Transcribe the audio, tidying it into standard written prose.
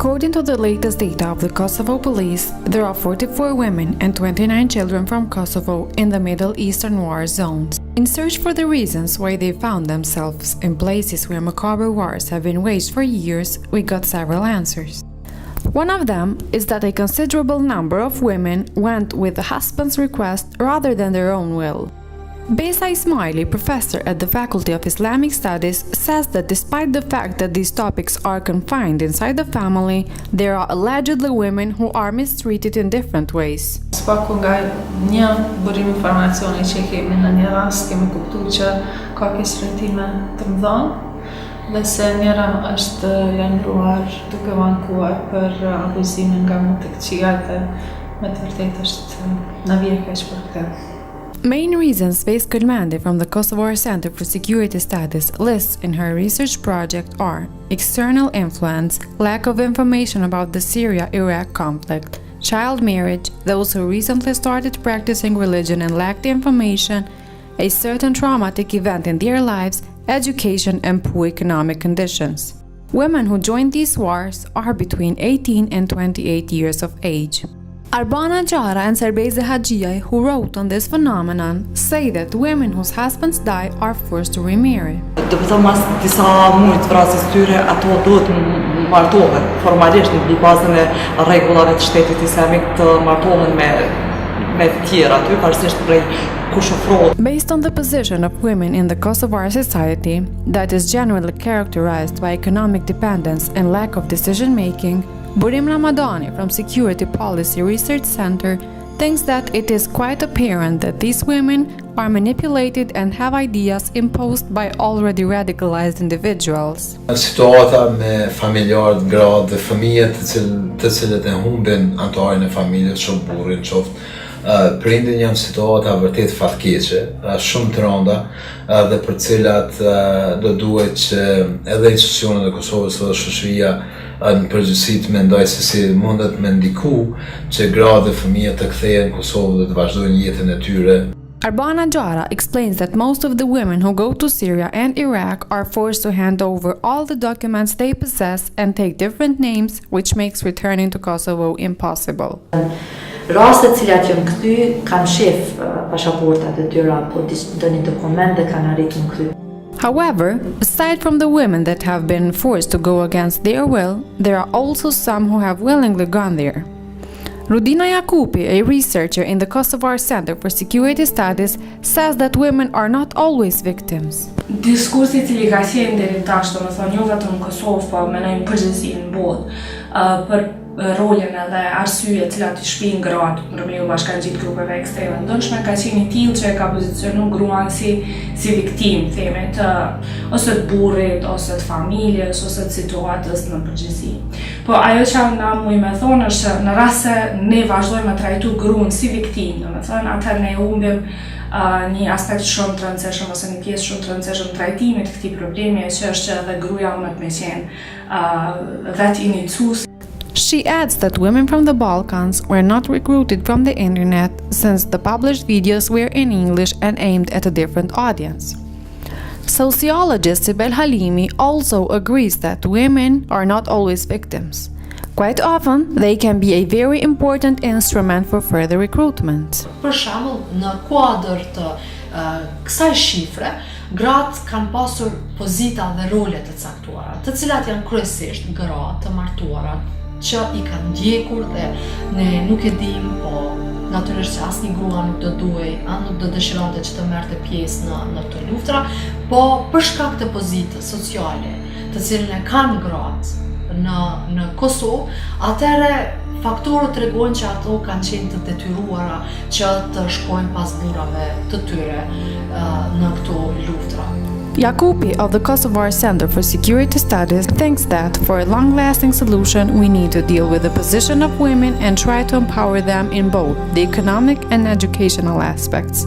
According to the latest data of the Kosovo police, there are 44 women and 29 children from Kosovo in the Middle Eastern war zones. In search for the reasons why they found themselves in places where macabre wars have been waged for years, we got several answers. One of them is that a considerable number of women went with the husband's request rather than their own will. Besa Ismaili, professor at the Faculty of Islamic Studies, says that despite the fact that these topics are confined inside the family, there are allegedly women who are mistreated in different ways. Spaku nga një burim informacioni që kemi në një rast, kemi kuptuar që ka keqtrajtime të mëdha, dhe se njëra është janë duke bankuar për abuzimin nga më të këqija dhe me të vërtetë është na vjen keq për këtë. Main reasons Veys Kulmandi from the Kosovare Center for Security Studies lists in her research project are external influence, lack of information about the Syria-Iraq conflict, child marriage, those who recently started practicing religion and lacked information, a certain traumatic event in their lives, education and poor economic conditions. Women who joined these wars are between 18 and 28 years of age. Arbana Gjara and Serbeze Haxhiaj, who wrote on this phenomenon, say that women whose husbands die are forced to remarry. Do të thomas disa muaj të vrasjes tyre, ato duhet martohen formalisht në bazën e rregullave të shtetit islamik të martohen me të tjera aty pavarësisht prej kush ofrohet. Based on the position of women in the Kosovar society that is generally characterized by economic dependence and lack of decision-making, Burim Ramadani from Security Policy Research Center thinks that it is quite apparent that these women are manipulated and have ideas imposed by already radicalized individuals. Situata me familjarët, gratë dhe fëmijët të cilët e humbin anëtarin e familjes, qoftë burrin, qoftë prindin, janë situata vërtet fatkeqe, shumë të rënda dhe për cilat do duhet që edhe institucionet e Kosovës dhe shoqëria në përgjithësi të mendoj se si mundet me ndiku që gratë dhe fëmijët të kthehen në Kosovë dhe të vazhdojnë jetën e tyre. Arbana Gjara explains that most of the women who go to Syria and Iraq are forced to hand over all the documents they possess and take different names, which makes returning to Kosovo impossible. Rastet cilat janë kthy kanë shef pasaportat e tyre apo ndonjë dokument dhe kanë arritur në kthy. However, aside from the women that have been forced to go against their will, there are also some who have willingly gone there. Rudina Jakupi, a researcher in the Kosovar Center for Security Studies, says that women are not always victims. Diskursi I cili ka qenë deri tash, domethënë jo vetëm në Kosovë, po në përgjithësi në botë, për rolin edhe arsye cilat I shpinë gratë ndërmjet bashkangjitë grupeve ekstreme ndonshme ka qenë I tillë që ka pozicionu gruan si viktimë, themi të ose të burrit, ose të familjes, ose të situatës në përgjithësi. Po ajo që na mund me thonë është në rast se ne vazhdojmë të trajtojmë gruan si viktimë, domethënë atëherë ne humbim një aspekt shumë të rëndësishëm ose një pjesë shumë të rëndësishme të trajtimit të këtij problemi, që është që edhe gruaja mund të qenë vetë iniciues. She adds that women from the Balkans were not recruited from the internet since the published videos were in English and aimed at a different audience. Sociologist Sibel Halimi also agrees that women are not always victims. Quite often, they can be a very important instrument for further recruitment. Për shembull, në kuadër të kësaj shifre, gratë kanë pasur pozita dhe role të caktuara, të cilat janë kryesisht gra të martuara, që I kanë ndjekur dhe ne nuk e dim, po natyrisht që asnjë grua nuk do duhej, nuk do dëshironte që të merrte pjesë në të luftra, po për shkak të pozitës sociale, të cilën e kanë gratë në Kosovë, atëherë faktorët tregojnë që ato kanë qenë të detyruara që të shkojnë pas burrave të tyre në këto luftra. Jakupi of the Kosovar Center for Security Studies thinks that for a long-lasting solution we need to deal with the position of women and try to empower them in both the economic and educational aspects.